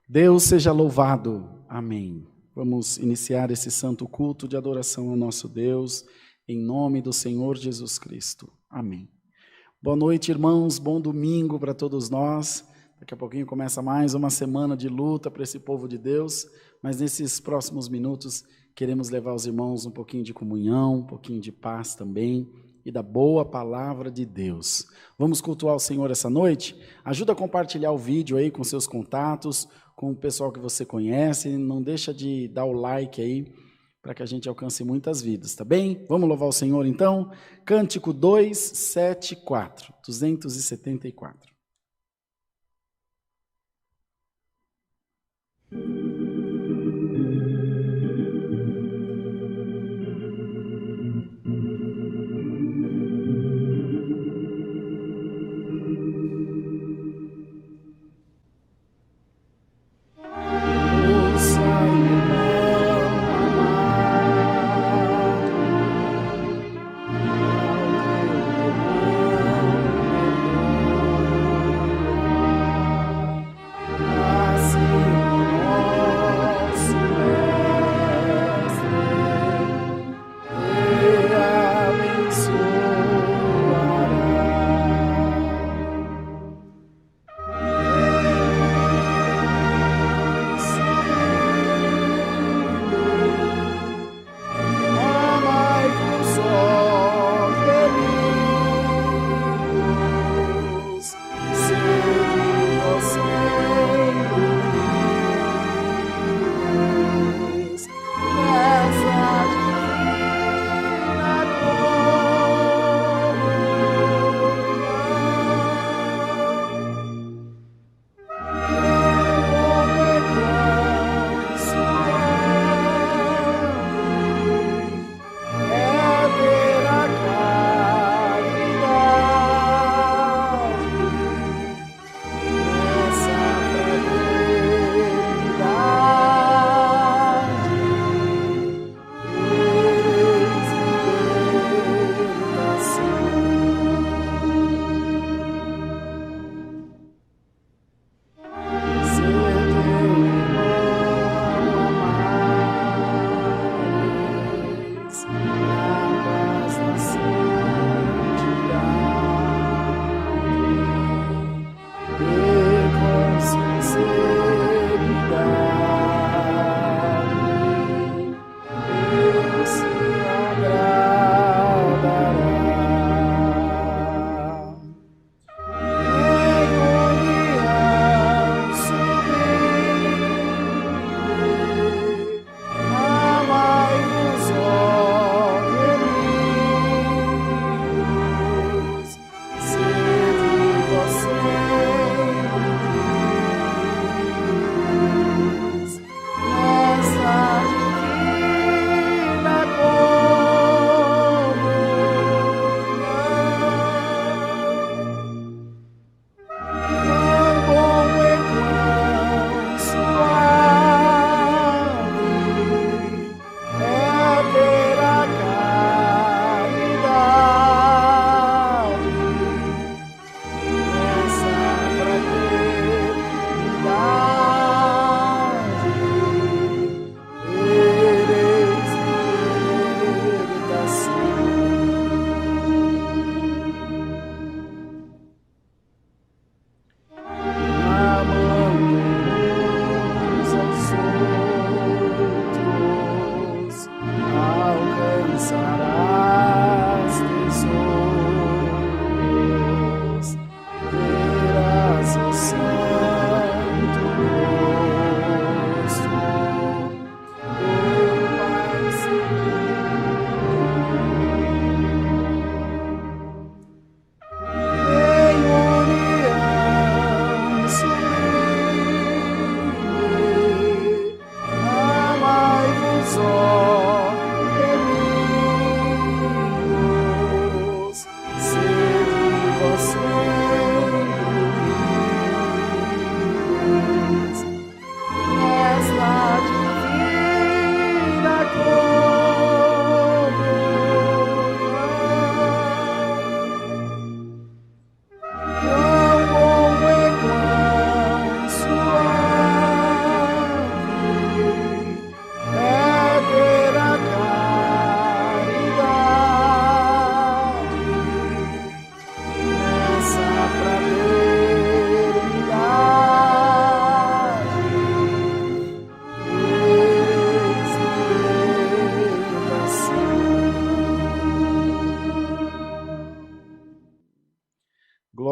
Deus seja louvado. Amém. Vamos iniciar esse santo culto de adoração ao nosso Deus, em nome do Senhor Jesus Cristo. Amém. Boa noite, irmãos. Bom domingo para todos nós. Daqui a pouquinho começa mais uma semana de luta para esse povo de Deus, mas nesses próximos minutos queremos levar aos irmãos um pouquinho de comunhão, um pouquinho de paz também e da boa palavra de Deus. Vamos cultuar o Senhor essa noite? Ajuda a compartilhar o vídeo aí com seus contatos, com o pessoal que você conhece. Não deixa de dar o like aí, para que a gente alcance muitas vidas, tá bem? Vamos louvar o Senhor então? Cântico 274, 274.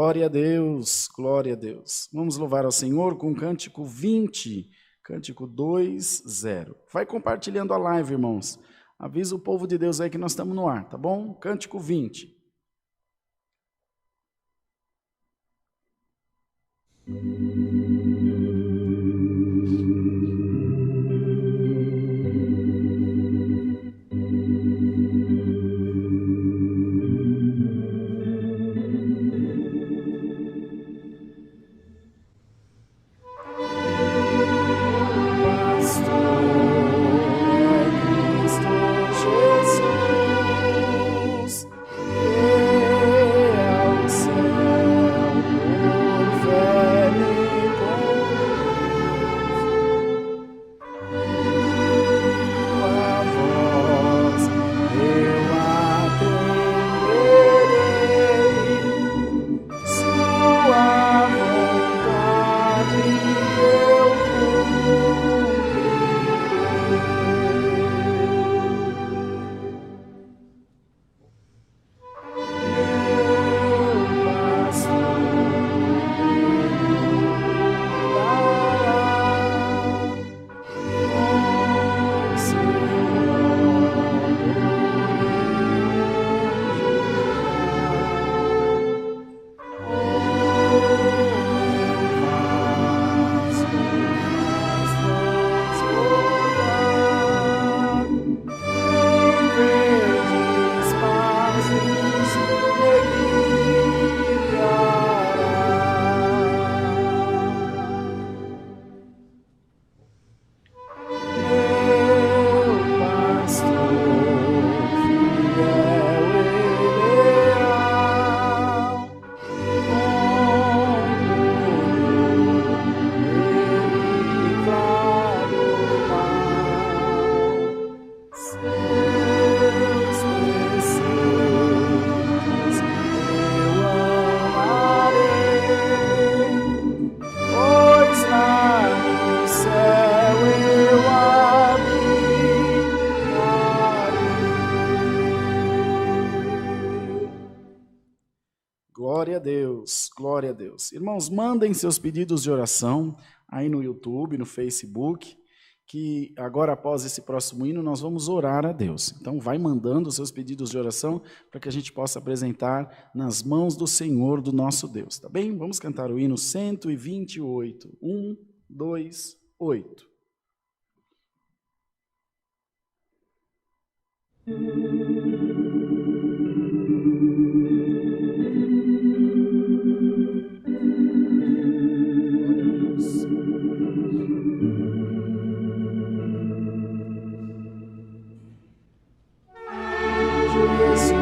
Glória a Deus, glória a Deus. Vamos louvar ao Senhor com o cântico 20, cântico 2:0. Vai compartilhando a live, irmãos. Avisa o povo de Deus aí que nós estamos no ar, tá bom? Cântico 20. Glória a Deus. Irmãos, mandem seus pedidos de oração aí no YouTube, no Facebook, que agora após esse próximo hino nós vamos orar a Deus. Então vai mandando os seus pedidos de oração para que a gente possa apresentar nas mãos do Senhor, do nosso Deus, tá bem? Vamos cantar o hino 128. 1, 2, 8. Senhor.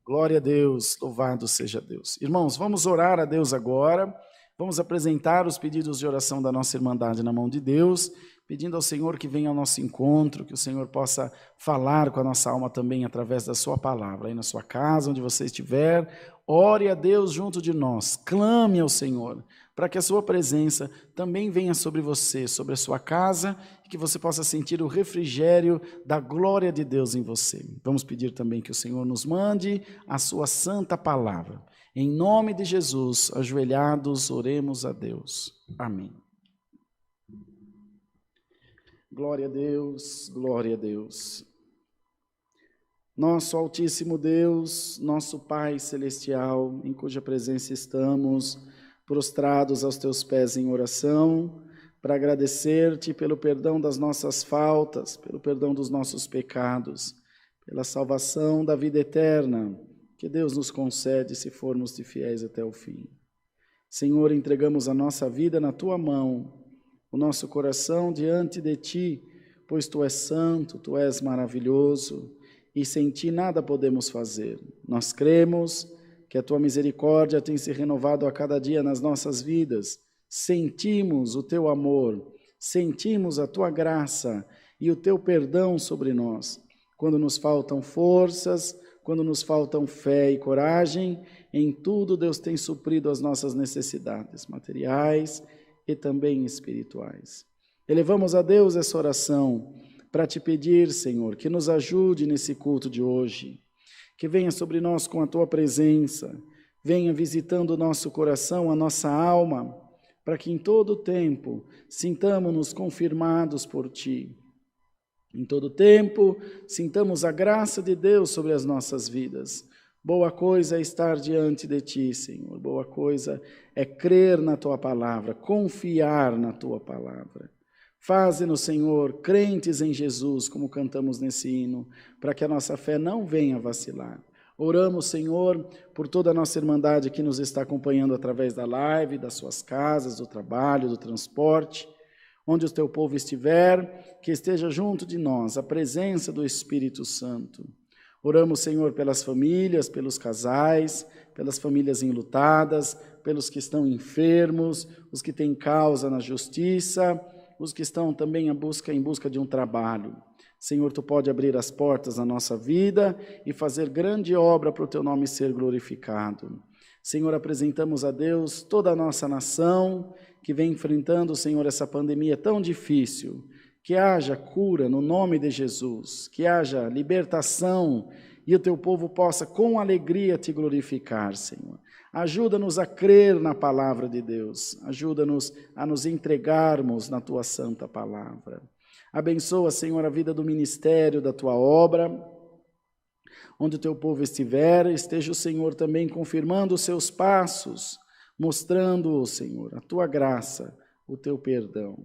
Glória a Deus, louvado seja Deus. Irmãos, vamos orar a Deus agora, vamos apresentar os pedidos de oração da nossa Irmandade na mão de Deus, pedindo ao Senhor que venha ao nosso encontro, que o Senhor possa falar com a nossa alma também através da sua palavra. Aí na sua casa, onde você estiver, ore a Deus junto de nós, clame ao Senhor, para que a sua presença também venha sobre você, sobre a sua casa, e que você possa sentir o refrigério da glória de Deus em você. Vamos pedir também que o Senhor nos mande a sua santa palavra. Em nome de Jesus, ajoelhados, oremos a Deus. Amém. Glória a Deus, glória a Deus. Nosso Altíssimo Deus, nosso Pai Celestial, em cuja presença estamos, prostrados aos teus pés em oração, para agradecer-te pelo perdão das nossas faltas, pelo perdão dos nossos pecados, pela salvação da vida eterna, que Deus nos concede se formos de fiéis até o fim. Senhor, entregamos a nossa vida na tua mão, o nosso coração diante de ti, pois tu és santo, tu és maravilhoso, e sem ti nada podemos fazer. Nós cremos que a tua misericórdia tem se renovado a cada dia nas nossas vidas. Sentimos o teu amor, sentimos a tua graça e o teu perdão sobre nós. Quando nos faltam forças, quando nos faltam fé e coragem, em tudo Deus tem suprido as nossas necessidades materiais e também espirituais. Elevamos a Deus essa oração para te pedir, Senhor, que nos ajude nesse culto de hoje. Que venha sobre nós com a tua presença, venha visitando o nosso coração, a nossa alma, para que em todo o tempo sintamos-nos confirmados por ti. Em todo o tempo sintamos a graça de Deus sobre as nossas vidas. Boa coisa é estar diante de ti, Senhor. Boa coisa é crer na tua palavra, confiar na tua palavra. Faze-nos, Senhor, crentes em Jesus, como cantamos nesse hino, para que a nossa fé não venha vacilar. Oramos, Senhor, por toda a nossa irmandade que nos está acompanhando através da live, das suas casas, do trabalho, do transporte. Onde o teu povo estiver, que esteja junto de nós a presença do Espírito Santo. Oramos, Senhor, pelas famílias, pelos casais, pelas famílias enlutadas, pelos que estão enfermos, os que têm causa na justiça, os que estão também em busca de um trabalho. Senhor, tu pode abrir as portas da nossa vida e fazer grande obra para o teu nome ser glorificado. Senhor, apresentamos a Deus toda a nossa nação que vem enfrentando, Senhor, essa pandemia tão difícil. Que haja cura no nome de Jesus, que haja libertação e o teu povo possa com alegria te glorificar, Senhor. Ajuda-nos a crer na palavra de Deus, ajuda-nos a nos entregarmos na tua santa palavra. Abençoa, Senhor, a vida do ministério, da tua obra. Onde o teu povo estiver, esteja o Senhor também confirmando os seus passos, mostrando, Senhor, a tua graça, o teu perdão.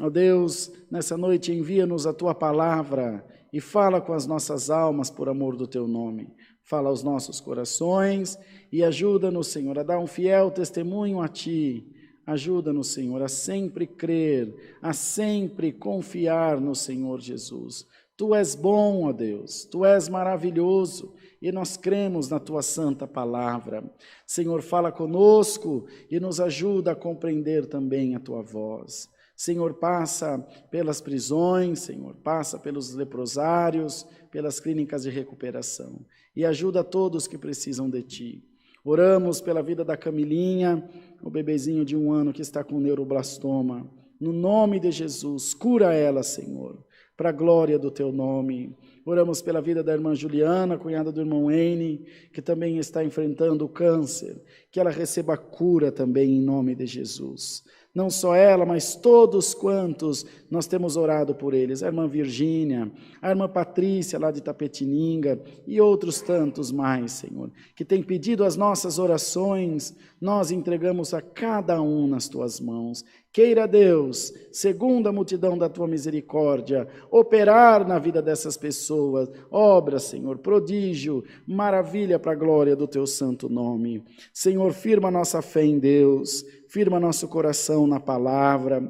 Ó Deus, nessa noite envia-nos a tua palavra e fala com as nossas almas por amor do teu nome. Fala aos nossos corações e ajuda-nos, Senhor, a dar um fiel testemunho a ti. Ajuda-nos, Senhor, a sempre crer, a sempre confiar no Senhor Jesus. Tu és bom, ó Deus, tu és maravilhoso e nós cremos na tua santa palavra. Senhor, fala conosco e nos ajuda a compreender também a tua voz. Senhor, passa pelas prisões, Senhor, passa pelos leprosários, pelas clínicas de recuperação e ajuda a todos que precisam de ti. Oramos pela vida da Camilinha, o bebezinho de 1 ano que está com neuroblastoma. No nome de Jesus, cura ela, Senhor. para a glória do teu nome. Oramos pela vida da irmã Juliana, cunhada do irmão N, que também está enfrentando o câncer, que ela receba cura também em nome de Jesus. Não só ela, mas todos quantos nós temos orado por eles, a irmã Virgínia, a irmã Patrícia lá de Itapetininga e outros tantos mais, Senhor, que têm pedido as nossas orações, nós entregamos a cada um nas tuas mãos. Queira Deus, segundo a multidão da tua misericórdia, operar na vida dessas pessoas, obra, Senhor, prodígio, maravilha para a glória do teu santo nome. Senhor, firma nossa fé em Deus, firma nosso coração na palavra,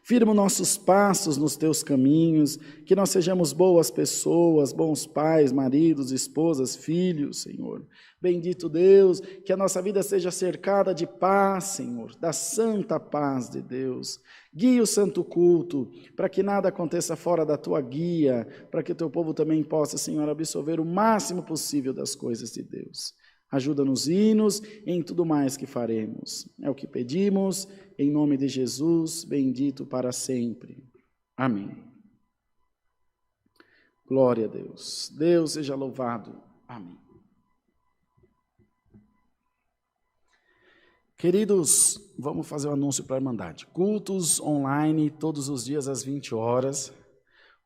firma nossos passos nos teus caminhos, que nós sejamos boas pessoas, bons pais, maridos, esposas, filhos, Senhor. Bendito Deus, que a nossa vida seja cercada de paz, Senhor, da santa paz de Deus. Guia o santo culto, para que nada aconteça fora da tua guia, para que o teu povo também possa, Senhor, absorver o máximo possível das coisas de Deus. Ajuda nos hinos e em tudo mais que faremos. É o que pedimos, em nome de Jesus, bendito para sempre. Amém. Glória a Deus. Deus seja louvado. Amém. Queridos, vamos fazer um anúncio para a Irmandade. Cultos online, todos os dias às 20 horas.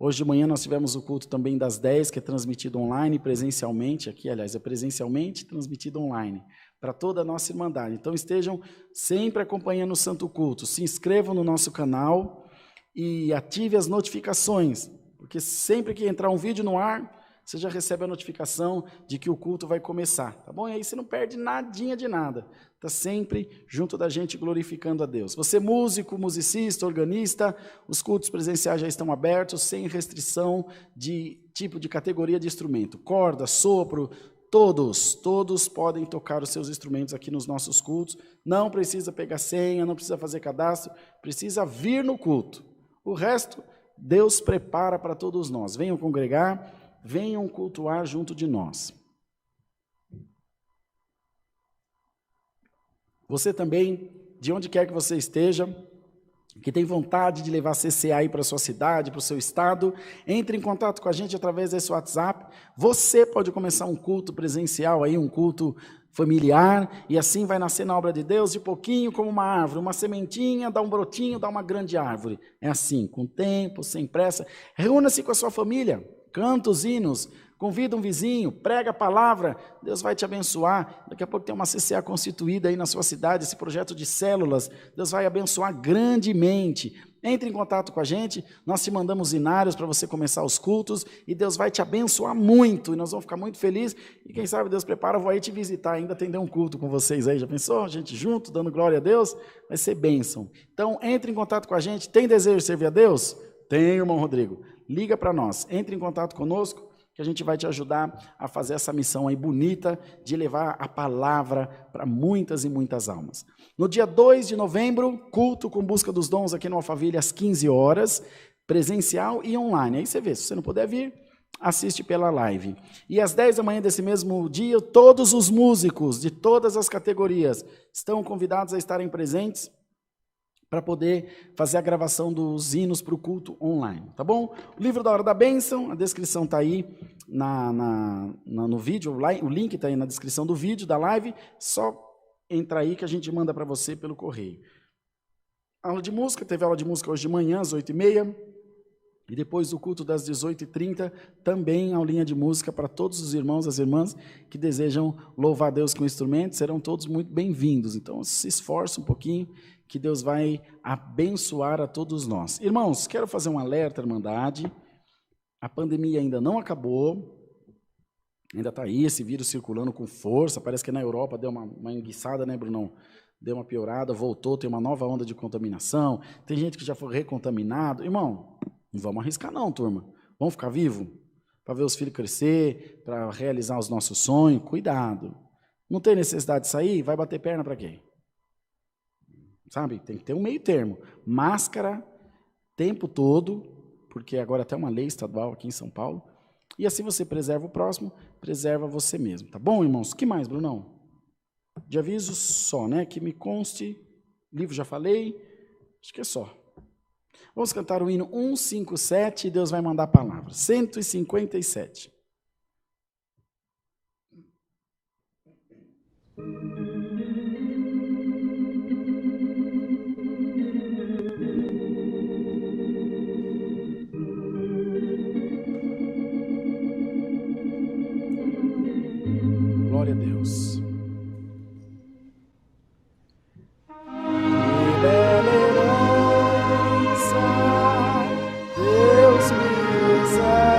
Hoje de manhã nós tivemos o culto também das 10, que é transmitido online, presencialmente, aqui, aliás, é presencialmente transmitido online, para toda a nossa Irmandade. Então estejam sempre acompanhando o Santo Culto, se inscrevam no nosso canal e ative as notificações, porque sempre que entrar um vídeo no ar, você já recebe a notificação de que o culto vai começar, tá bom? E aí você não perde nadinha de nada, está sempre junto da gente glorificando a Deus. Você músico, musicista, organista, os cultos presenciais já estão abertos, sem restrição de tipo de categoria de instrumento, corda, sopro, todos podem tocar os seus instrumentos aqui nos nossos cultos, não precisa pegar senha, não precisa fazer cadastro, precisa vir no culto. O resto, Deus prepara para todos nós. Venham congregar, venham cultuar junto de nós. Você também, de onde quer que você esteja, que tem vontade de levar CCA aí para a sua cidade, para o seu estado, entre em contato com a gente através desse WhatsApp. Você pode começar um culto presencial aí, um culto familiar, e assim vai nascer na obra de Deus, de pouquinho como uma árvore, uma sementinha, dá um brotinho, dá uma grande árvore. É assim, com tempo, sem pressa. Reúna-se com a sua família, canta os hinos, convida um vizinho, prega a palavra, Deus vai te abençoar. Daqui a pouco tem uma CCA constituída aí na sua cidade, esse projeto de células, Deus vai abençoar grandemente. Entre em contato com a gente, nós te mandamos inários para você começar os cultos, e Deus vai te abençoar muito, e nós vamos ficar muito felizes, e quem sabe Deus prepara, eu vou aí te visitar, ainda atender um culto com vocês aí, já pensou? A gente junto, dando glória a Deus, vai ser bênção. Então, entre em contato com a gente, tem desejo de servir a Deus? Tem, irmão Rodrigo, liga para nós, entre em contato conosco, que a gente vai te ajudar a fazer essa missão aí bonita de levar a palavra para muitas e muitas almas. No dia 2 de novembro, culto com busca dos dons aqui no Alphaville às 15 horas, presencial e online. Aí você vê, se você não puder vir, assiste pela live. E às 10 da manhã desse mesmo dia, todos os músicos de todas as categorias estão convidados a estarem presentes para poder fazer a gravação dos hinos para o culto online, tá bom? O livro da Hora da Bênção, a descrição está aí no vídeo, o link está aí na descrição do vídeo, da live, só entra aí que a gente manda para você pelo correio. Aula de música, teve aula de música hoje de manhã, às 8h30, e depois do culto das 18h30, também aulinha de música para todos os irmãos e as irmãs que desejam louvar a Deus com instrumentos, serão todos muito bem-vindos, então se esforce um pouquinho, que Deus vai abençoar a todos nós. Irmãos, quero fazer um alerta, Irmandade, a pandemia ainda não acabou, ainda está aí esse vírus circulando com força, parece que na Europa deu uma enguiçada, né, Brunão? Deu uma piorada, voltou, tem uma nova onda de contaminação, tem gente que já foi recontaminado. Irmão, não vamos arriscar não, turma. Vamos ficar vivo? Para ver os filhos crescer, para realizar os nossos sonhos, cuidado. Não tem necessidade de sair? Vai bater perna para quê? Sabe, tem que ter um meio termo, máscara, tempo todo, porque agora até uma lei estadual aqui em São Paulo, e assim você preserva o próximo, preserva você mesmo, tá bom, irmãos? O que mais, Brunão? De aviso só, né, que me conste, livro já falei, acho que é só. Vamos cantar o hino 157 e Deus vai mandar a palavra. 157. Glória a Deus. Deus me preserva.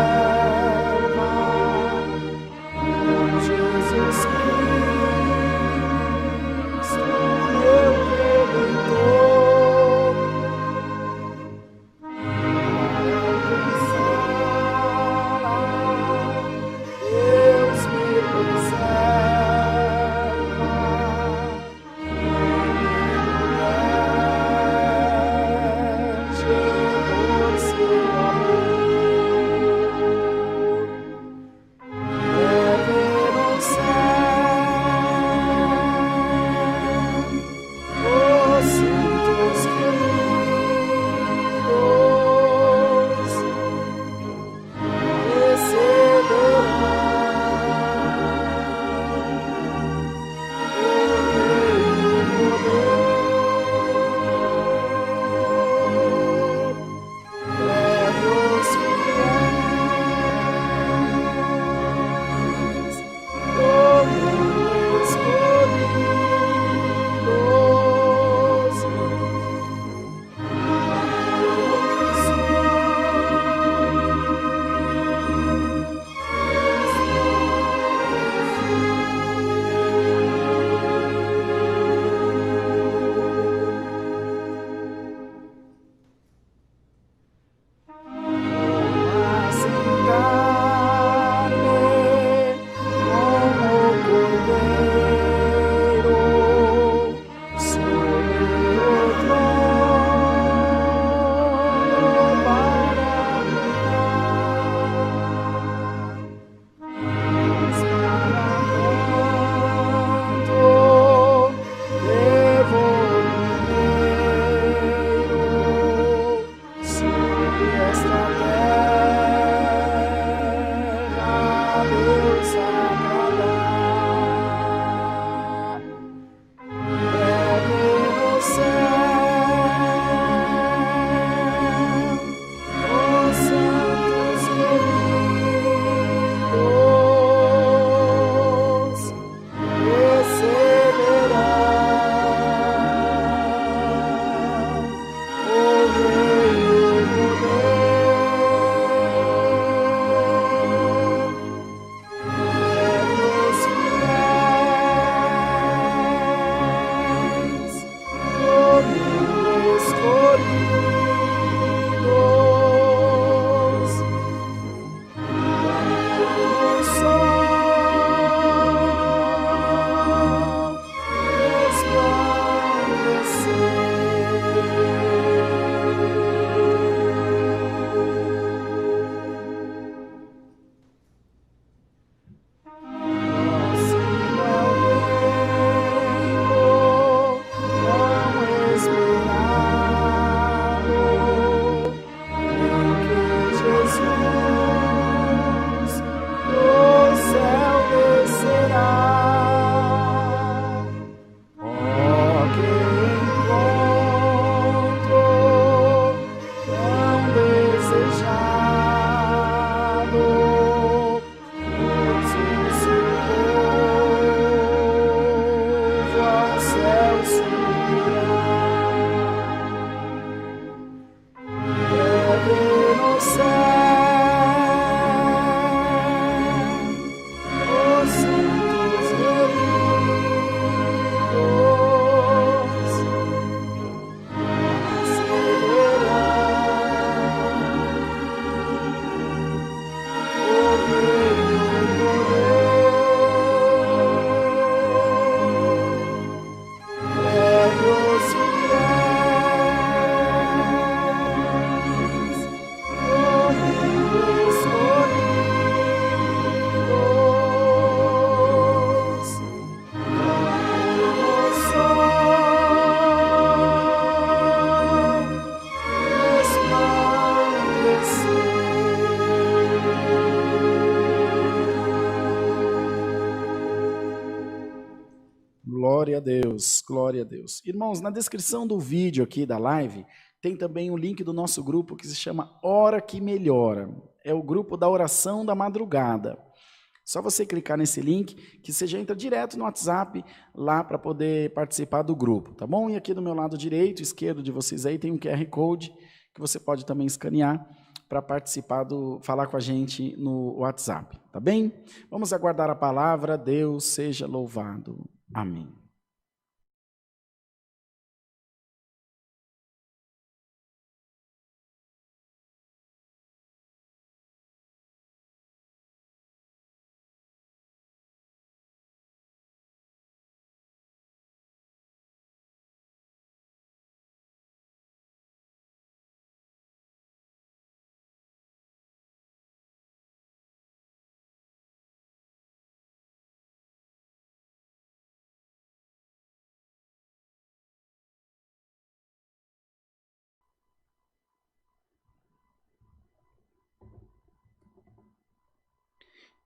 Glória a Deus, glória a Deus. Irmãos, na descrição do vídeo aqui da live, tem também o link do nosso grupo que se chama Hora que Melhora. É o grupo da oração da madrugada. Só você clicar nesse link que você já entra direto no WhatsApp lá para poder participar do grupo, tá bom? E aqui do meu lado direito, esquerdo de vocês aí, tem um QR Code que você pode também escanear para participar falar com a gente no WhatsApp, tá bem? Vamos aguardar a palavra. Deus seja louvado. Amém.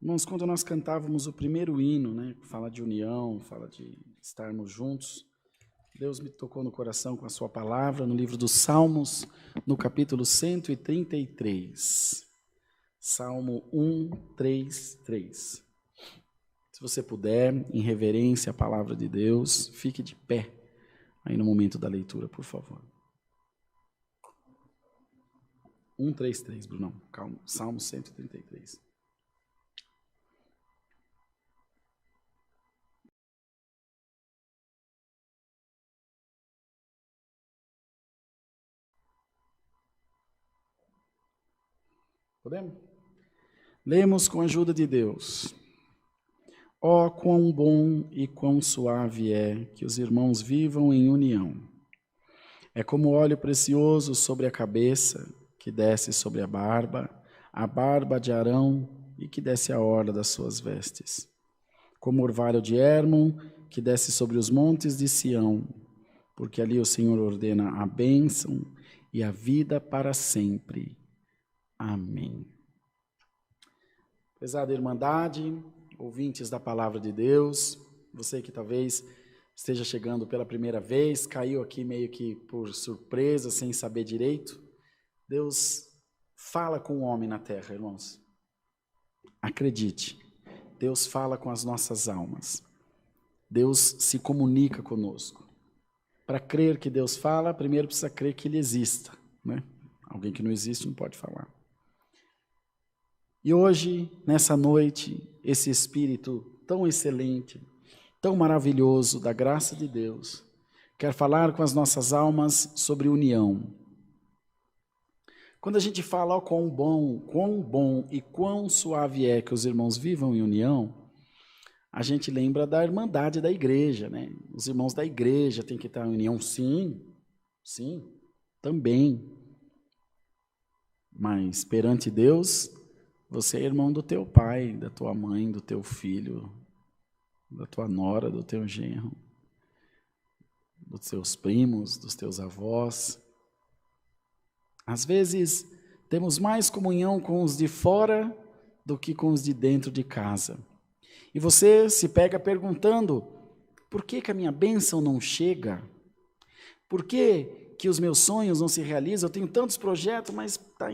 Irmãos, quando nós cantávamos o primeiro hino, né, fala de união, fala de estarmos juntos, Deus me tocou no coração com a sua palavra, no livro dos Salmos, no capítulo 133. Salmo 133. Se você puder, em reverência à palavra de Deus, fique de pé aí no momento da leitura, por favor. 133, Brunão. Calma. Salmo 133. Podemos? Lemos com a ajuda de Deus. Ó, quão bom e quão suave é que os irmãos vivam em união. É como óleo precioso sobre a cabeça, que desce sobre a barba de Arão e que desce a orla das suas vestes. Como orvalho de Hérmon, que desce sobre os montes de Sião, porque ali o Senhor ordena a bênção e a vida para sempre. Amém. Prezada Irmandade, ouvintes da Palavra de Deus, você que talvez esteja chegando pela primeira vez, caiu aqui meio que por surpresa, sem saber direito, Deus fala com o homem na terra, irmãos. Acredite, Deus fala com as nossas almas. Deus se comunica conosco. Para crer que Deus fala, primeiro precisa crer que Ele exista, né? Alguém que não existe não pode falar. E hoje, nessa noite, esse Espírito tão excelente, tão maravilhoso da graça de Deus, quer falar com as nossas almas sobre união. Quando a gente fala, ó, quão bom e quão suave é que os irmãos vivam em união, a gente lembra da irmandade da igreja, né? Os irmãos da igreja têm que estar em união, sim, também. Mas perante Deus, você é irmão do teu pai, da tua mãe, do teu filho, da tua nora, do teu genro, dos teus primos, dos teus avós. Às vezes, temos mais comunhão com os de fora do que com os de dentro de casa. E você se pega perguntando, por que a minha bênção não chega? Por que os meus sonhos não se realizam? Eu tenho tantos projetos, mas está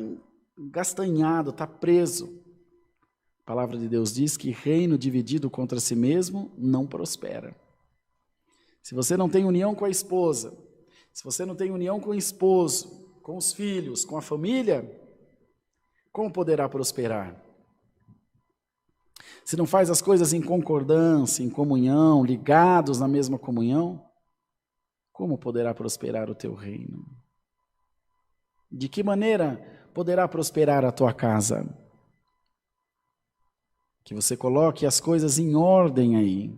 engastanhado, está preso. A palavra de Deus diz que reino dividido contra si mesmo não prospera. Se você não tem união com a esposa, se você não tem união com o esposo, com os filhos, com a família, como poderá prosperar? Se não faz as coisas em concordância, em comunhão, ligados na mesma comunhão, como poderá prosperar o teu reino? De que maneira poderá prosperar a tua casa? Que você coloque as coisas em ordem aí,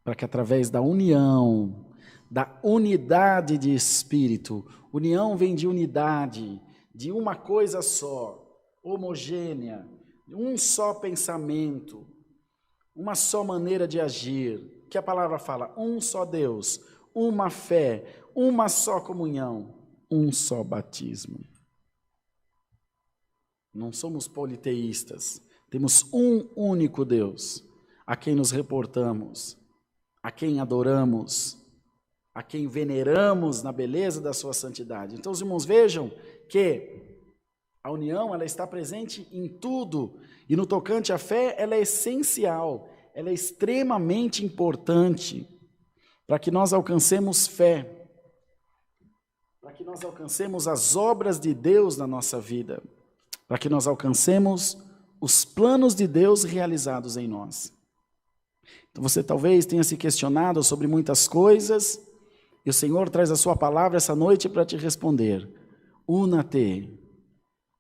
para que através da união, da unidade de espírito, união vem de unidade, de uma coisa só, homogênea, um só pensamento, uma só maneira de agir, que a palavra fala, um só Deus, uma fé, uma só comunhão, um só batismo. Não somos politeístas, temos um único Deus, a quem nos reportamos, a quem adoramos, a quem veneramos na beleza da sua santidade. Então, os irmãos vejam que a união, ela está presente em tudo, e no tocante à fé, ela é essencial, ela é extremamente importante para que nós alcancemos fé, para que nós alcancemos as obras de Deus na nossa vida, para que nós alcancemos os planos de Deus realizados em nós. Então você talvez tenha se questionado sobre muitas coisas, e o Senhor traz a sua palavra essa noite para te responder. Una-te,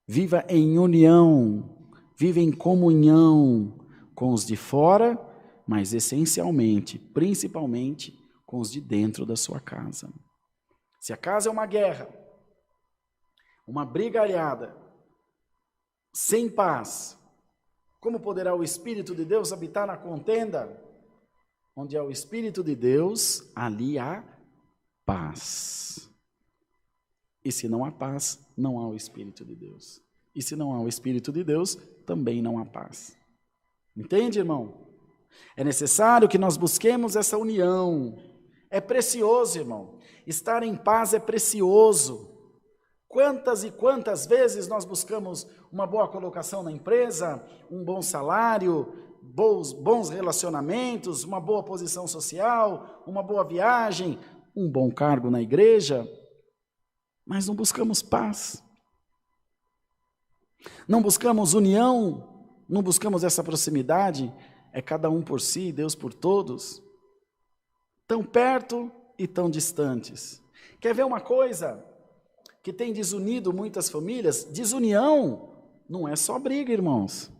viva em união, viva em comunhão com os de fora, mas essencialmente, principalmente, com os de dentro da sua casa. Se a casa é uma guerra, uma brigalhada, sem paz, como poderá o Espírito de Deus habitar na contenda? Onde há o Espírito de Deus, ali há paz. E se não há paz, não há o Espírito de Deus. E se não há o Espírito de Deus, também não há paz. Entende, irmão? É necessário que nós busquemos essa união. É precioso, irmão. Estar em paz é precioso. Quantas e quantas vezes nós buscamos uma boa colocação na empresa, um bom salário, bons relacionamentos, uma boa posição social, uma boa viagem, um bom cargo na igreja, mas não buscamos paz. Não buscamos união, não buscamos essa proximidade, é cada um por si, Deus por todos, tão perto e tão distantes. Quer ver uma coisa que tem desunido muitas famílias? Desunião não é só briga, irmãos.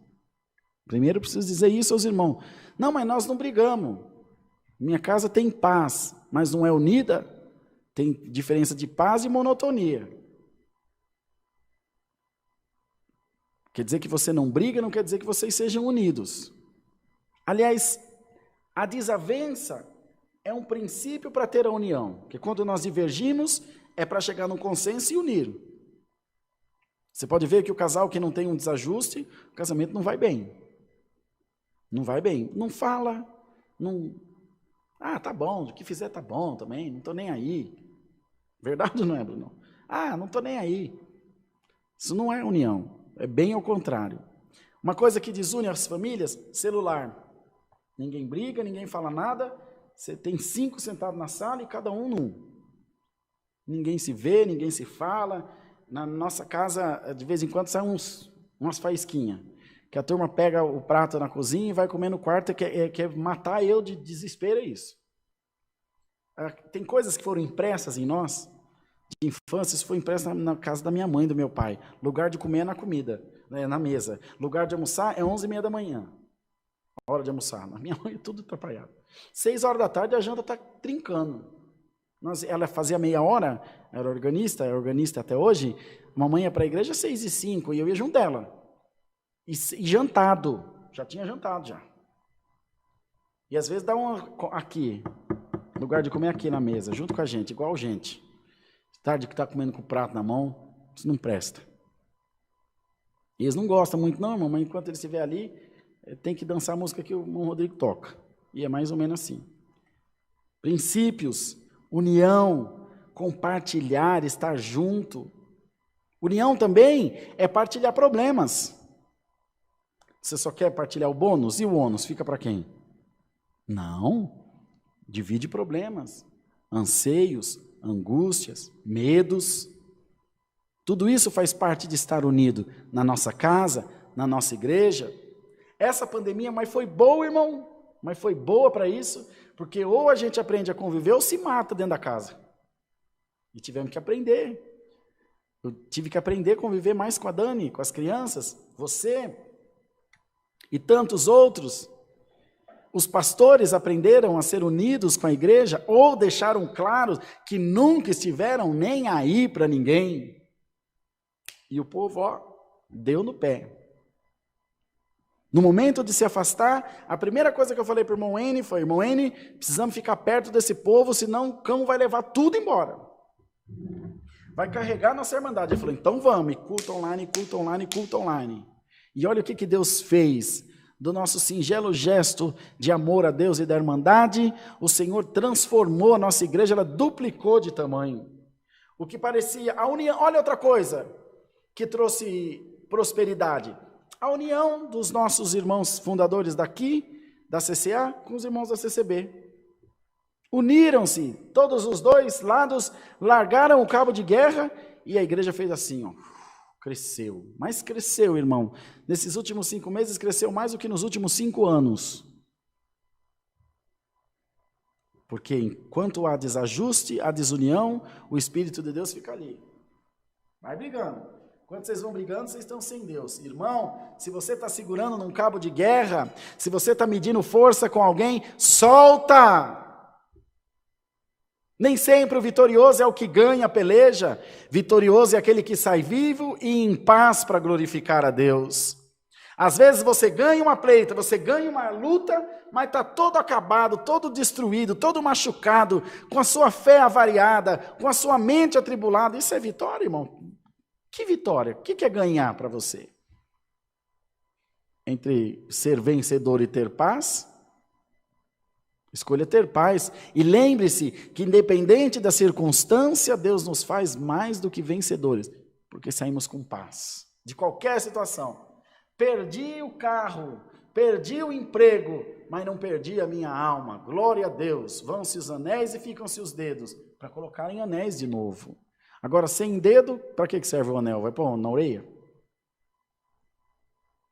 Primeiro eu preciso dizer isso aos irmãos. Não, mas nós não brigamos. Minha casa tem paz, mas não é unida. Tem diferença de paz e monotonia. Quer dizer que você não briga, não quer dizer que vocês sejam unidos. Aliás, a desavença é um princípio para ter a união. Porque quando nós divergimos, é para chegar num consenso e unir. Você pode ver que o casal que não tem um desajuste, o casamento não vai bem. Não vai bem. Não fala, não... Ah, tá bom, o que fizer tá bom também, não estou nem aí. Verdade ou não é, Bruno? Ah, não estou nem aí. Isso não é união, é bem ao contrário. Uma coisa que desune as famílias, celular. Ninguém briga, ninguém fala nada, você tem 5 sentados na sala e cada um num. Ninguém se vê, ninguém se fala. Na nossa casa, de vez em quando, saem umas faísquinhas. Que a turma pega o prato na cozinha e vai comer no quarto e quer matar eu de desespero, é isso. Tem coisas que foram impressas em nós, de infância, isso foi impresso na casa da minha mãe e do meu pai. Lugar de comer é na comida, na mesa. Lugar de almoçar é 11h30 da manhã. Hora de almoçar. Na minha mãe é tudo atrapalhado. 6 horas da tarde a janta está trincando. Ela fazia meia hora, era organista até hoje. Mamãe ia para a igreja às 6h05 e eu ia junto dela. E jantado, já tinha jantado já. E às vezes dá aqui, lugar de comer aqui na mesa, junto com a gente, igual gente. Tarde que está comendo com o prato na mão, isso não presta. E eles não gostam muito não, irmão, mas enquanto ele estiver ali, tem que dançar a música que o irmão Rodrigo toca. E é mais ou menos assim. Princípios, união, compartilhar, estar junto. União também é partilhar problemas. Você só quer partilhar o bônus? E o ônus fica para quem? Não. Divide problemas, anseios, angústias, medos. Tudo isso faz parte de estar unido na nossa casa, na nossa igreja. Essa pandemia, mas foi boa, irmão. Mas foi boa para isso, porque ou a gente aprende a conviver ou se mata dentro da casa. E tivemos que aprender. Eu tive que aprender a conviver mais com a Dani, com as crianças, você e tantos outros. Os pastores aprenderam a ser unidos com a igreja ou deixaram claro que nunca estiveram nem aí para ninguém. E o povo, deu no pé. No momento de se afastar, a primeira coisa que eu falei para o irmão N foi: irmão N, precisamos ficar perto desse povo, senão o cão vai levar tudo embora. Vai carregar nossa irmandade. Ele falou: então vamos, culto online, culto online, culto online. E olha o que Deus fez do nosso singelo gesto de amor a Deus e da irmandade, o Senhor transformou a nossa igreja, ela duplicou de tamanho. O que parecia a união, olha outra coisa que trouxe prosperidade, a união dos nossos irmãos fundadores daqui, da CCA, com os irmãos da CCB. Uniram-se, todos os dois lados, largaram o cabo de guerra e a igreja fez assim, ó, cresceu. Mas cresceu, irmão. Nesses últimos 5 meses, cresceu mais do que nos últimos 5 anos. Porque enquanto há desajuste, há desunião, o Espírito de Deus fica ali. Vai brigando. Quando vocês vão brigando, vocês estão sem Deus. Irmão, se você está segurando num cabo de guerra, se você está medindo força com alguém, solta! Nem sempre o vitorioso é o que ganha a peleja. Vitorioso é aquele que sai vivo e em paz para glorificar a Deus. Às vezes você ganha uma pleita, você ganha uma luta, mas está todo acabado, todo destruído, todo machucado, com a sua fé avariada, com a sua mente atribulada. Isso é vitória, irmão? Que vitória? O que é ganhar para você? Entre ser vencedor e ter paz? Escolha ter paz. E lembre-se que independente da circunstância, Deus nos faz mais do que vencedores, porque saímos com paz. De qualquer situação. Perdi o carro, perdi o emprego, mas não perdi a minha alma. Glória a Deus. Vão-se os anéis e ficam-se os dedos, para colocarem anéis de novo. Agora, sem dedo, para que serve o anel? Vai pôr na orelha?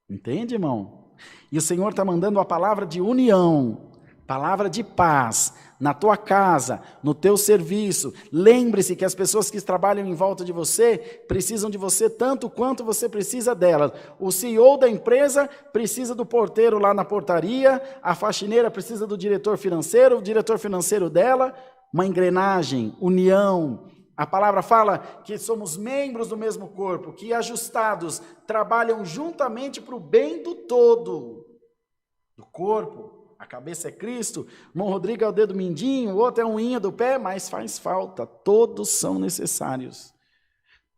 Entende, irmão? E o Senhor está mandando a palavra de união, palavra de paz, na tua casa, no teu serviço. Lembre-se que as pessoas que trabalham em volta de você precisam de você tanto quanto você precisa delas. O CEO da empresa precisa do porteiro lá na portaria, a faxineira precisa do diretor financeiro, o diretor financeiro dela, uma engrenagem, união. A palavra fala que somos membros do mesmo corpo, que ajustados trabalham juntamente para o bem do todo, do corpo. A cabeça é Cristo, irmão Rodrigo é o dedo mindinho, o outro é a unha do pé, mas faz falta, todos são necessários,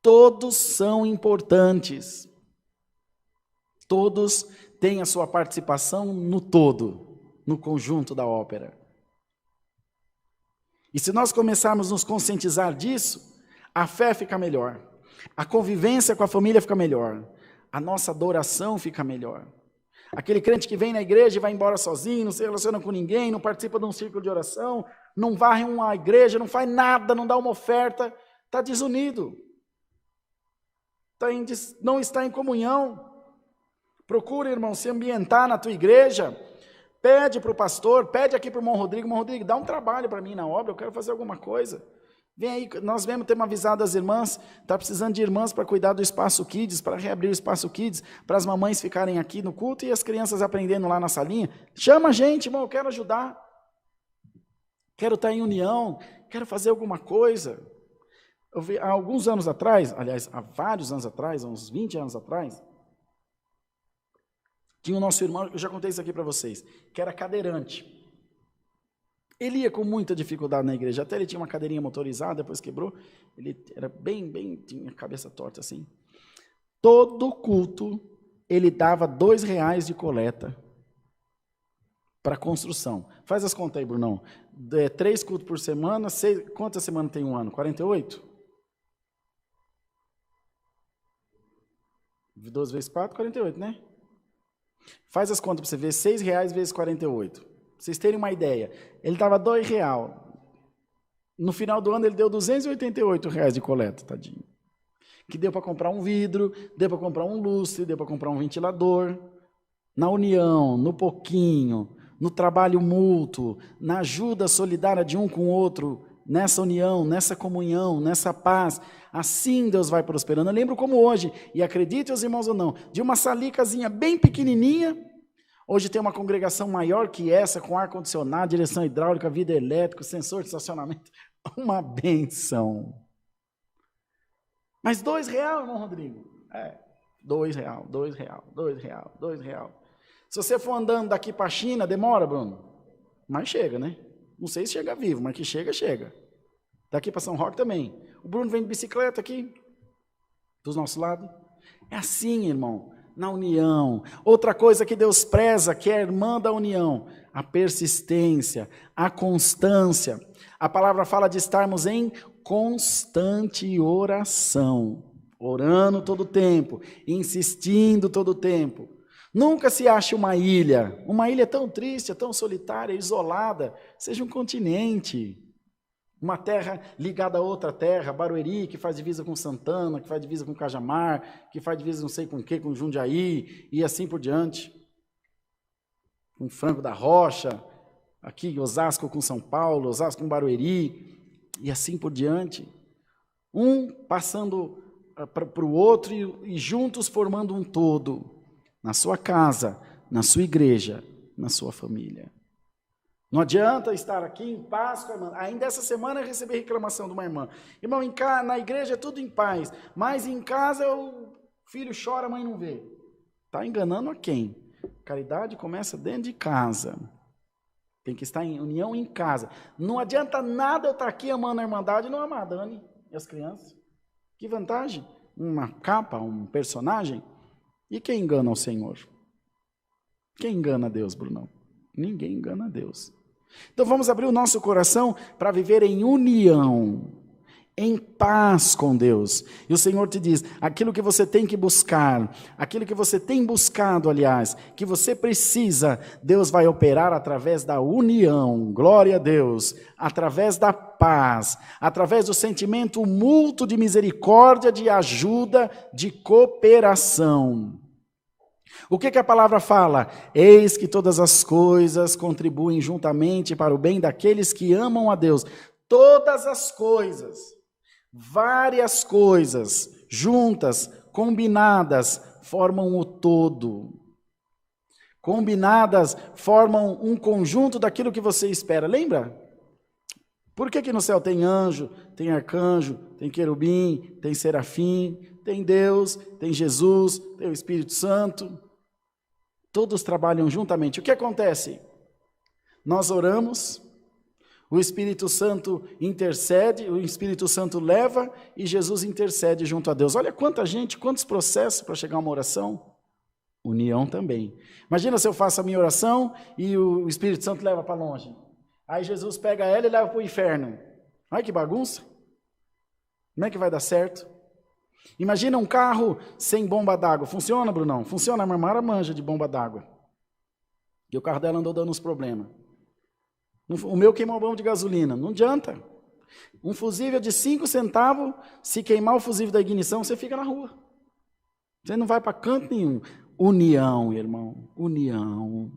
todos são importantes, todos têm a sua participação no todo, no conjunto da ópera. E se nós começarmos a nos conscientizar disso, a fé fica melhor, a convivência com a família fica melhor, a nossa adoração fica melhor. Aquele crente que vem na igreja e vai embora sozinho, não se relaciona com ninguém, não participa de um círculo de oração, não varre uma igreja, não faz nada, não dá uma oferta, está desunido, não está em comunhão. Procura, irmão, se ambientar na tua igreja, pede para o pastor, pede aqui para o irmão Rodrigo, dá um trabalho para mim na obra, eu quero fazer alguma coisa. Vem aí, nós mesmo temos avisado as irmãs, está precisando de irmãs para cuidar do Espaço Kids, para reabrir o Espaço Kids, para as mamães ficarem aqui no culto e as crianças aprendendo lá na salinha. Chama a gente, irmão, eu quero ajudar. Quero estar em união, quero fazer alguma coisa. Eu vi, há alguns anos atrás, aliás, há vários anos atrás, há uns 20 anos atrás, tinha o nosso irmão, eu já contei isso aqui para vocês, que era cadeirante. Ele ia com muita dificuldade na igreja, até ele tinha uma cadeirinha motorizada, depois quebrou, ele era bem, tinha a cabeça torta assim. Todo culto, ele dava R$2 de coleta para construção. Faz as contas aí, Brunão. 3 cultos por semana, 6, quantas semanas tem um ano? 48? 12 vezes 4, 48, né? Faz as contas para você ver, R$6 vezes 48. Pra vocês terem uma ideia, ele dava R$2. No final do ano ele deu R$288 de coleta, tadinho. Que deu para comprar um vidro, deu para comprar um lustre, deu para comprar um ventilador. Na união, no pouquinho, no trabalho mútuo, na ajuda solidária de um com o outro, nessa união, nessa comunhão, nessa paz, assim Deus vai prosperando. Eu lembro como hoje, e acreditem os irmãos ou não, de uma salicazinha bem pequenininha. Hoje tem uma congregação maior que essa, com ar-condicionado, direção hidráulica, vidro elétrico, sensor de estacionamento. Uma benção. Mas R$2, irmão Rodrigo? R$2. Se você for andando daqui para a China, demora, Bruno? Mas chega, né? Não sei se chega vivo, mas que chega, chega. Daqui para São Roque também. O Bruno vem de bicicleta aqui, dos nossos lados. É assim, irmão. na união. Outra coisa que Deus preza, que é a irmã da união, a persistência, a constância. A palavra fala de estarmos em constante oração, orando todo o tempo, insistindo todo o tempo. Nunca se ache uma ilha tão triste, tão solitária, isolada, seja um continente. Uma terra ligada a outra terra, Barueri, que faz divisa com Santana, que faz divisa com Cajamar, que faz divisa não sei com o que, com Jundiaí, e assim por diante. Com Franco da Rocha, aqui Osasco com São Paulo, Osasco com Barueri, e assim por diante. Um passando para o outro e juntos formando um todo, na sua casa, na sua igreja, na sua família. Não adianta estar aqui em paz com a irmã. Ainda essa semana eu recebi reclamação de uma irmã. Irmão, na igreja é tudo em paz, mas em casa o filho chora, a mãe não vê. Está enganando a quem? Caridade começa dentro de casa. Tem que estar em união em casa. Não adianta nada eu estar aqui amando a irmandade e não amar a Dani e as crianças. Que vantagem? Uma capa, um personagem? E quem engana o Senhor? Quem engana a Deus, Brunão? Ninguém engana a Deus. Então vamos abrir o nosso coração para viver em união, em paz com Deus. E o Senhor te diz, aquilo que você tem que buscar, aquilo que você tem buscado, aliás, que você precisa, Deus vai operar através da união, glória a Deus, através da paz, através do sentimento mútuo de misericórdia, de ajuda, de cooperação. O que a palavra fala? Eis que todas as coisas contribuem juntamente para o bem daqueles que amam a Deus. Todas as coisas, várias coisas, juntas, combinadas, formam o todo. Combinadas, formam um conjunto daquilo que você espera. Lembra? Por que no céu tem anjo, tem arcanjo, tem querubim, tem serafim, tem Deus, tem Jesus, tem o Espírito Santo? Todos trabalham juntamente. O que acontece? Nós oramos, o Espírito Santo intercede, o Espírito Santo leva e Jesus intercede junto a Deus. Olha quanta gente, quantos processos para chegar a uma oração. União também. Imagina se eu faço a minha oração e o Espírito Santo leva para longe. Aí Jesus pega ela e leva para o inferno. Olha que bagunça. Como é que vai dar certo? Imagina um carro sem bomba d'água. Funciona, Brunão? Funciona, a Marmara manja de bomba d'água. E o carro dela andou dando uns problemas. O meu queimou a bomba de gasolina. Não adianta. Um fusível de 5 centavos, se queimar o fusível da ignição, você fica na rua. Você não vai para canto nenhum. União, irmão. União.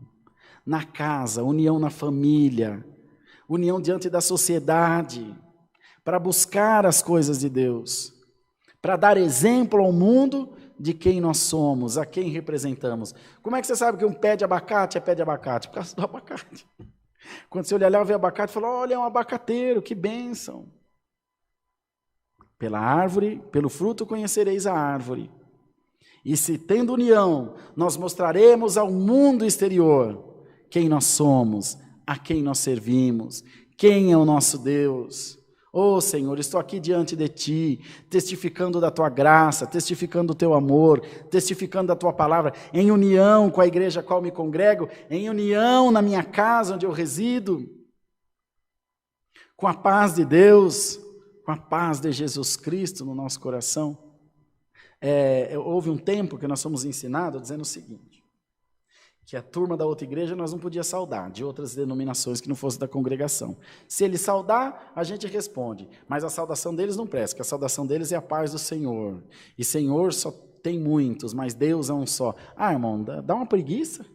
Na casa, união na família. União diante da sociedade. Para buscar as coisas de Deus. Para dar exemplo ao mundo de quem nós somos, a quem representamos. Como é que você sabe que um pé de abacate é pé de abacate? Por causa do abacate. Quando você olhar lá e ver abacate, fala, olha, é um abacateiro, que bênção. Pela árvore, pelo fruto conhecereis a árvore. E se tendo união, nós mostraremos ao mundo exterior quem nós somos, a quem nós servimos, quem é o nosso Deus. Oh, Senhor, estou aqui diante de Ti, testificando da Tua graça, testificando do Teu amor, testificando da Tua palavra, em união com a igreja a qual me congrego, em união na minha casa onde eu resido, com a paz de Deus, com a paz de Jesus Cristo no nosso coração. Houve um tempo que nós fomos ensinados dizendo o seguinte, que a turma da outra igreja nós não podíamos saudar, de outras denominações que não fosse da congregação. Se ele saudar, a gente responde, mas a saudação deles não presta, porque a saudação deles é a paz do Senhor. E Senhor só tem muitos, mas Deus é um só. Ah, irmão, dá uma preguiça.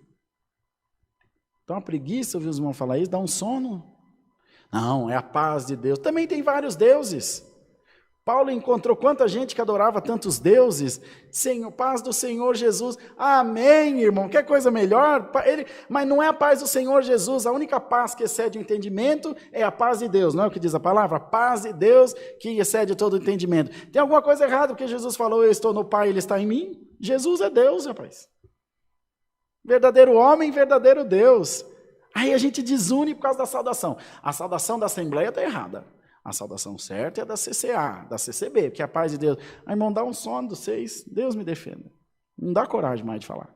Dá uma preguiça ouvir os irmãos falar isso, dá um sono. Não, é a paz de Deus. Também tem vários deuses. Paulo encontrou quanta gente que adorava tantos deuses. Senhor, paz do Senhor Jesus. Amém, irmão. Quer coisa melhor? Mas não é a paz do Senhor Jesus. A única paz que excede o entendimento é a paz de Deus. Não é o que diz a palavra? A paz de Deus que excede todo o entendimento. Tem alguma coisa errada porque Jesus falou, eu estou no Pai, Ele está em mim? Jesus é Deus, rapaz. Verdadeiro homem, verdadeiro Deus. Aí a gente desune por causa da saudação. A saudação da Assembleia está errada. A saudação certa é da CCA, da CCB, que é a paz de Deus. Ah, irmão, dá um sono dos 6, Deus me defenda. Não dá coragem mais de falar.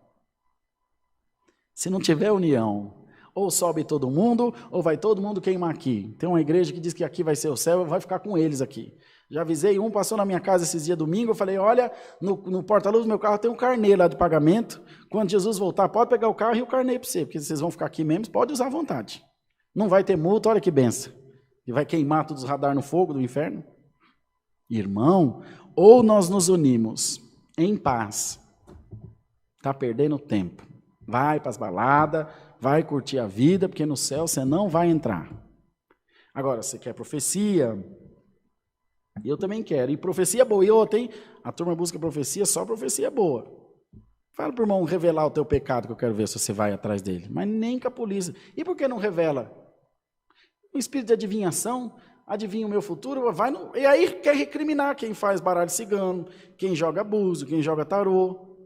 Se não tiver união, ou sobe todo mundo, ou vai todo mundo queimar aqui. Tem uma igreja que diz que aqui vai ser o céu, vai ficar com eles aqui. Já avisei, passou na minha casa esses dias domingo, eu falei, olha, no porta-luz do meu carro tem um carnê lá de pagamento, quando Jesus voltar, pode pegar o carro e o carnê para você, porque vocês vão ficar aqui mesmo, pode usar à vontade. Não vai ter multa, olha que benção. E vai queimar todos os radar no fogo do inferno. Irmão, ou nós nos unimos em paz, está perdendo tempo. Vai para as baladas, vai curtir a vida, porque no céu você não vai entrar. Agora, você quer profecia? Eu também quero. E profecia boa. E outra, hein? A turma busca profecia, só profecia boa. Fala para o irmão revelar o teu pecado, que eu quero ver se você vai atrás dele. Mas nem com a polícia. E por que não revela? O espírito de adivinhação, adivinha o meu futuro, e aí quer recriminar quem faz baralho cigano, quem joga búzio, quem joga tarô.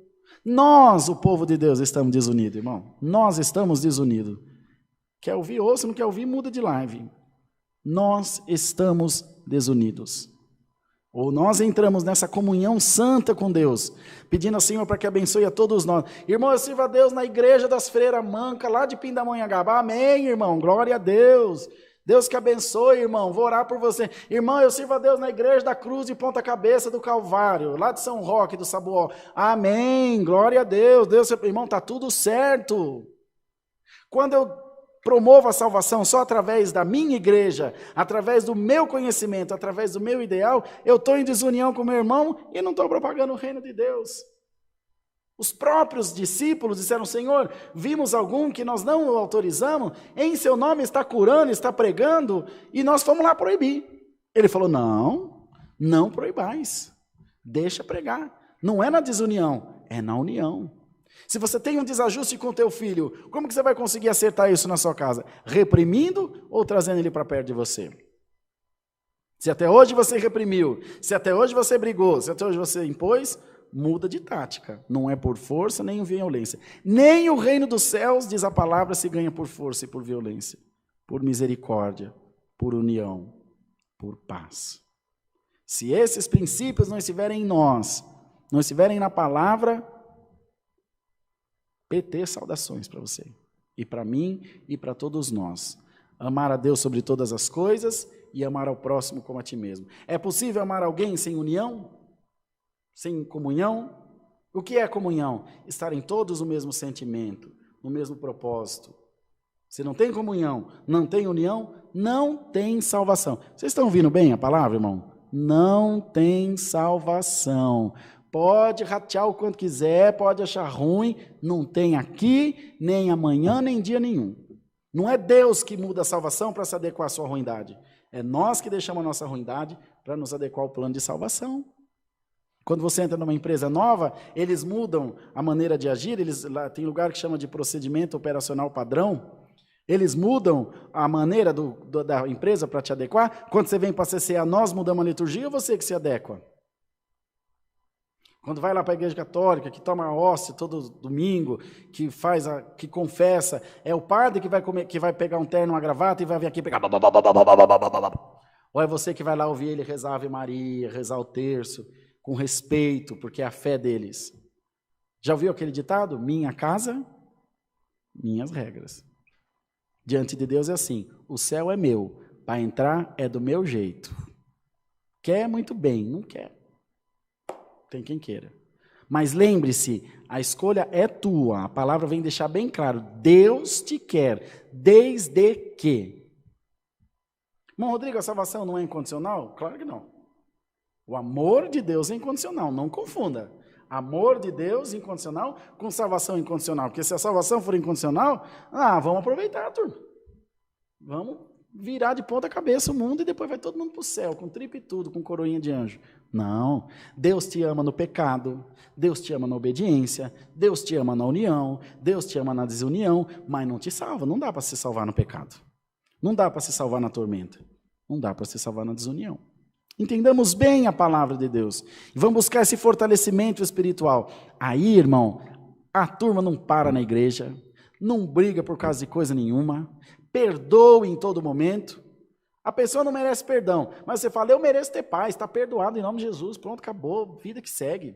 Nós, o povo de Deus, estamos desunidos, irmão. Nós estamos desunidos. Quer ouvir, ouça, não quer ouvir, muda de live. Nós estamos desunidos. Ou nós entramos nessa comunhão santa com Deus, pedindo ao Senhor para que abençoe a todos nós. Irmão, eu sirvo a Deus na igreja das Freiras Manca, lá de Pindamonhangaba. Amém, irmão, glória a Deus. Deus que abençoe, irmão, vou orar por você. Irmão, eu sirvo a Deus na igreja da Cruz de Ponta Cabeça do Calvário, lá de São Roque do Sabuó. Amém, glória a Deus. Irmão, está tudo certo. Quando eu promovo a salvação só através da minha igreja, através do meu conhecimento, através do meu ideal, eu estou em desunião com meu irmão e não estou propagando o reino de Deus. Os próprios discípulos disseram, Senhor, vimos algum que nós não o autorizamos, em seu nome está curando, está pregando, e nós fomos lá proibir. Ele falou, não proibais, deixa pregar. Não é na desunião, é na união. Se você tem um desajuste com o teu filho, como que você vai conseguir acertar isso na sua casa? Reprimindo ou trazendo ele para perto de você? Se até hoje você reprimiu, se até hoje você brigou, se até hoje você impôs, muda de tática. Não é por força nem violência. Nem o reino dos céus, diz a palavra, se ganha por força e por violência. Por misericórdia, por união, por paz. Se esses princípios não estiverem em nós, não estiverem na palavra, PT, saudações para você. E para mim e para todos nós. Amar a Deus sobre todas as coisas e amar ao próximo como a ti mesmo. É possível amar alguém sem união? Sem comunhão? O que é comunhão? Estarem todos no mesmo sentimento, no mesmo propósito. Se não tem comunhão, não tem união, não tem salvação. Vocês estão ouvindo bem a palavra, irmão? Não tem salvação. Pode ratear o quanto quiser, pode achar ruim, não tem aqui, nem amanhã, nem dia nenhum. Não é Deus que muda a salvação para se adequar à sua ruindade. É nós que deixamos a nossa ruindade para nos adequar ao plano de salvação. Quando você entra numa empresa nova, eles mudam a maneira de agir, lá tem lugar que chama de procedimento operacional padrão, eles mudam a maneira da empresa para te adequar. Quando você vem para a CCA, nós mudamos a liturgia ou você que se adequa? Quando vai lá para a igreja católica, que toma a hóstia todo domingo, que confessa, é o padre que vai pegar um terno, uma gravata e vai vir aqui pegar... Ou é você que vai lá ouvir ele rezar Ave Maria, rezar o terço, com respeito, porque é a fé deles. Já ouviu aquele ditado? Minha casa, minhas regras. Diante de Deus é assim, o céu é meu, para entrar é do meu jeito. Quer muito bem, não quer. Tem quem queira. Mas lembre-se, a escolha é tua. A palavra vem deixar bem claro. Deus te quer, desde que. Irmão Rodrigo, a salvação não é incondicional? Claro que não. O amor de Deus é incondicional, não confunda. Amor de Deus incondicional com salvação incondicional. Porque se a salvação for incondicional, vamos aproveitar, turma. Vamos virar de ponta cabeça o mundo e depois vai todo mundo para o céu, com tripa e tudo, com coroinha de anjo. Não, Deus te ama no pecado, Deus te ama na obediência, Deus te ama na união, Deus te ama na desunião, mas não te salva, não dá para se salvar no pecado, não dá para se salvar na tormenta, não dá para se salvar na desunião. Entendamos bem a palavra de Deus, e vamos buscar esse fortalecimento espiritual. Aí, irmão, a turma não para na igreja, não briga por causa de coisa nenhuma, perdoa em todo momento. A pessoa não merece perdão, mas você fala, eu mereço ter paz, está perdoado em nome de Jesus, pronto, acabou, vida que segue.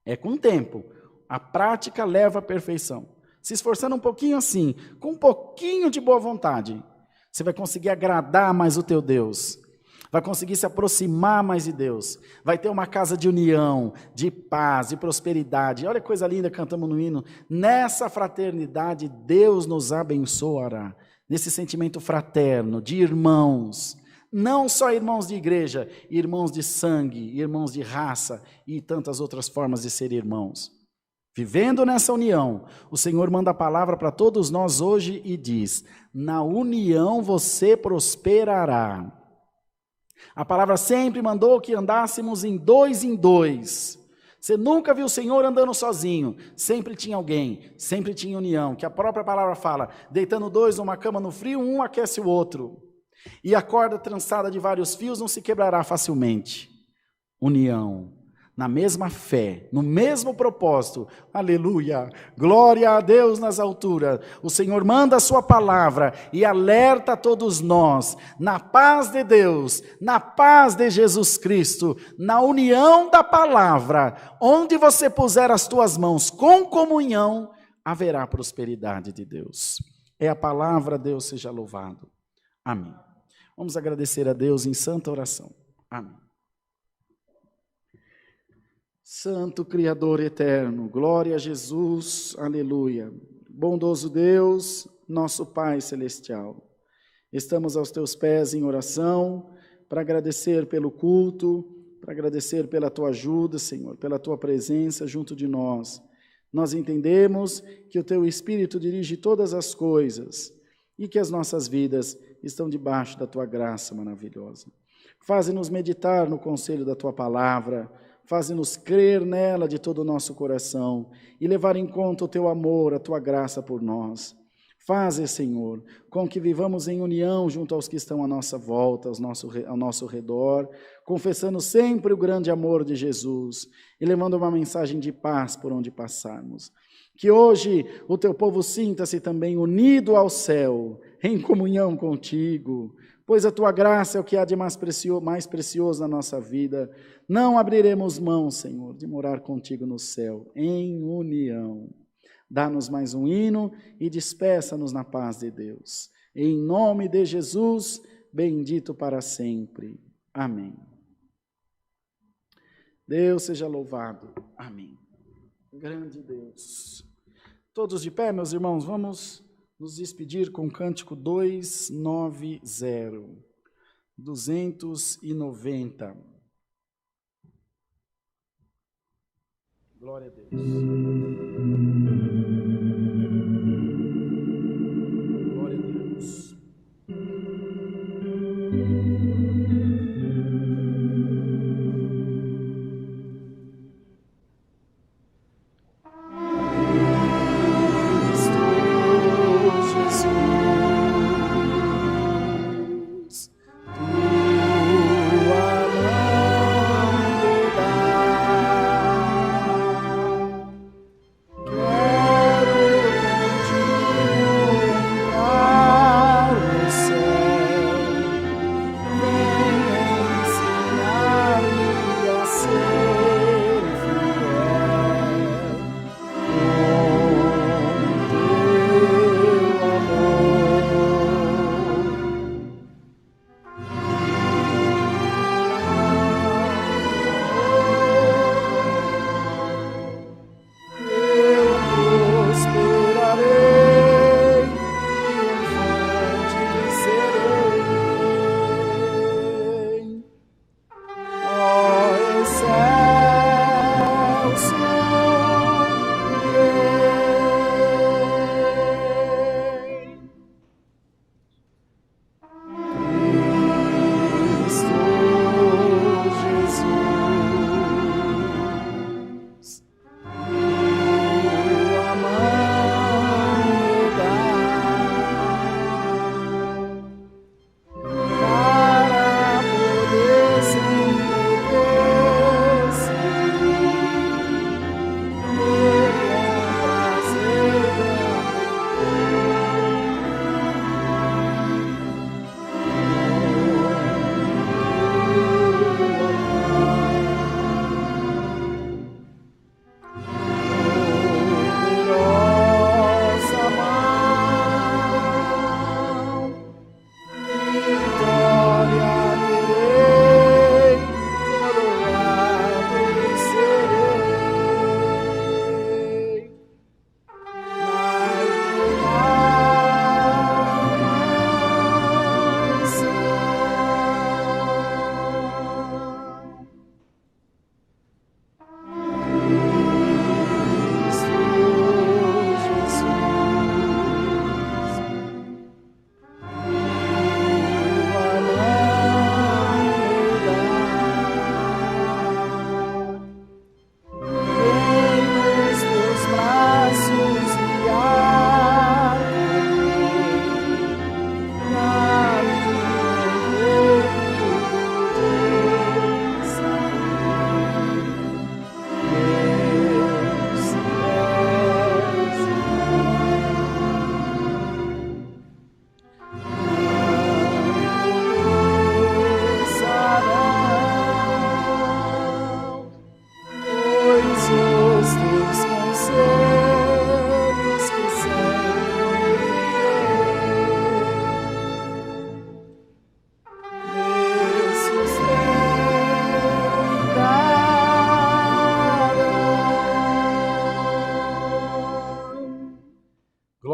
É com o tempo. A prática leva à perfeição. Se esforçando um pouquinho assim, com um pouquinho de boa vontade, você vai conseguir agradar mais o teu Deus. Vai conseguir se aproximar mais de Deus. Vai ter uma casa de união, de paz, de prosperidade. Olha que coisa linda, cantamos no hino. Nessa fraternidade, Deus nos abençoará. Nesse sentimento fraterno, de irmãos. Não só irmãos de igreja, irmãos de sangue, irmãos de raça e tantas outras formas de ser irmãos. Vivendo nessa união, o Senhor manda a palavra para todos nós hoje e diz: na união você prosperará. A palavra sempre mandou que andássemos em dois. Você nunca viu o Senhor andando sozinho, sempre tinha alguém, sempre tinha união, que a própria palavra fala, deitando dois numa cama no frio, um aquece o outro. E a corda trançada de vários fios não se quebrará facilmente. União. Na mesma fé, no mesmo propósito, aleluia, glória a Deus nas alturas, o Senhor manda a sua palavra e alerta a todos nós, na paz de Deus, na paz de Jesus Cristo, na união da palavra, onde você puser as tuas mãos com comunhão, haverá prosperidade de Deus. É a palavra, Deus seja louvado. Amém. Vamos agradecer a Deus em santa oração. Amém. Santo Criador eterno, glória a Jesus, aleluia. Bondoso Deus, nosso Pai celestial, estamos aos teus pés em oração para agradecer pelo culto, para agradecer pela tua ajuda, Senhor, pela tua presença junto de nós. Nós entendemos que o teu Espírito dirige todas as coisas e que as nossas vidas estão debaixo da tua graça maravilhosa. Faze-nos meditar no conselho da tua palavra, faze-nos crer nela de todo o nosso coração e levar em conta o teu amor, a tua graça por nós. Faze, Senhor, com que vivamos em união junto aos que estão à nossa volta, ao nosso redor, confessando sempre o grande amor de Jesus e levando uma mensagem de paz por onde passarmos. Que hoje o teu povo sinta-se também unido ao céu, em comunhão contigo, pois a tua graça é o que há de mais precioso na nossa vida. Não abriremos mão, Senhor, de morar contigo no céu, em união. Dá-nos mais um hino e despeça-nos na paz de Deus. Em nome de Jesus, bendito para sempre. Amém. Deus seja louvado. Amém. Grande Deus. Todos de pé, meus irmãos, vamos nos despedir com o cântico 290. 290. Glória a Deus. Glória a Deus.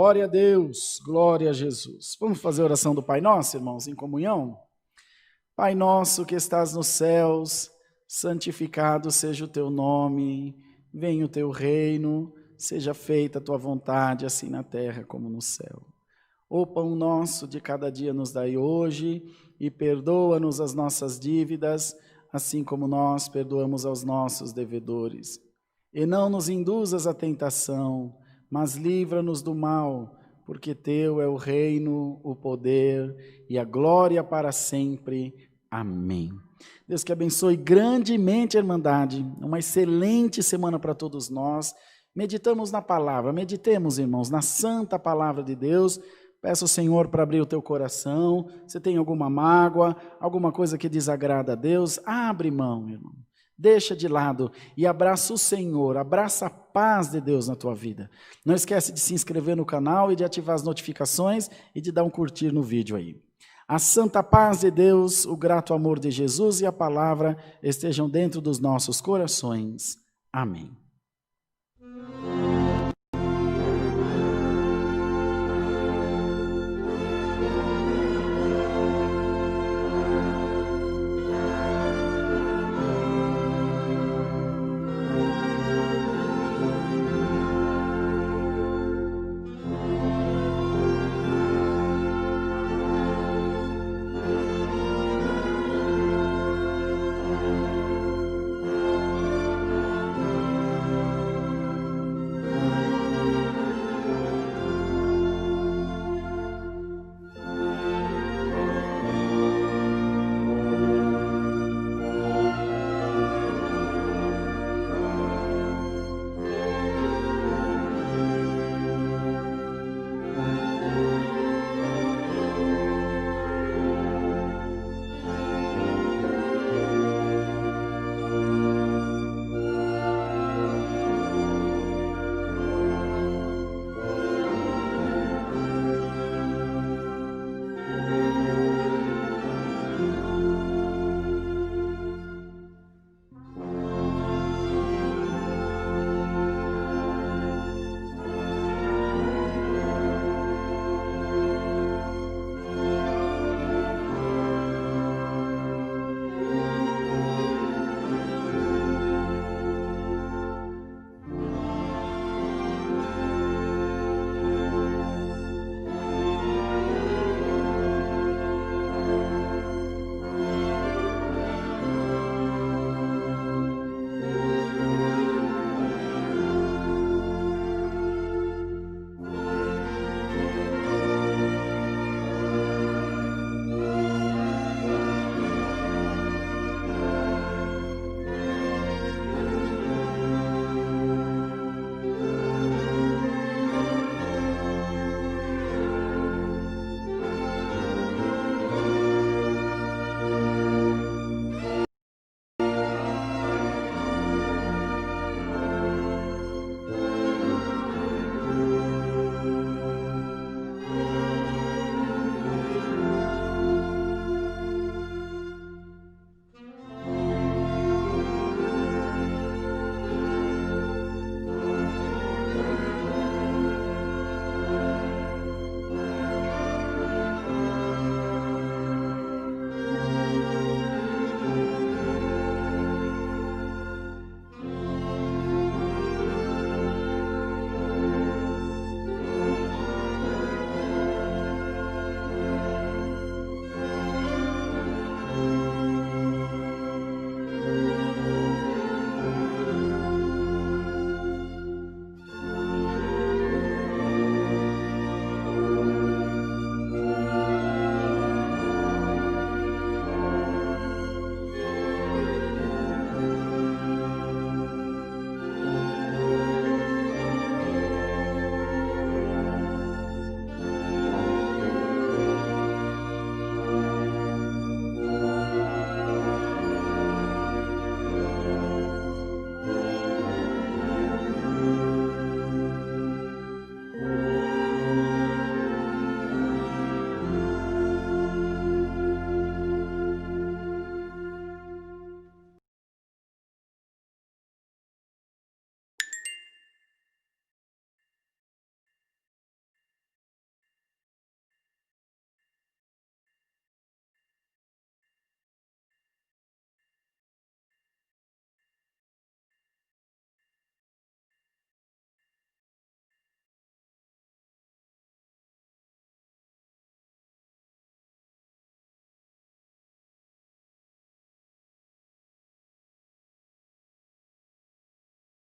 Glória a Deus, glória a Jesus. Vamos fazer a oração do Pai Nosso, irmãos, em comunhão? Pai nosso que estás nos céus, santificado seja o teu nome, venha o teu reino, seja feita a tua vontade, assim na terra como no céu. O pão nosso de cada dia nos dai hoje, e perdoa-nos as nossas dívidas, assim como nós perdoamos aos nossos devedores. E não nos induzas à tentação, mas livra-nos do mal, porque teu é o reino, o poder e a glória para sempre. Amém. Deus que abençoe grandemente a Irmandade, uma excelente semana para todos nós. Meditamos na palavra, meditemos, irmãos, na santa palavra de Deus. Peço ao Senhor para abrir o teu coração. Se tem alguma mágoa, alguma coisa que desagrada a Deus, abre mão, irmão. Deixa de lado e abraça o Senhor, abraça a paz de Deus na tua vida. Não esquece de se inscrever no canal e de ativar as notificações e de dar um curtir no vídeo aí. A santa paz de Deus, o grato amor de Jesus e a palavra estejam dentro dos nossos corações. Amém.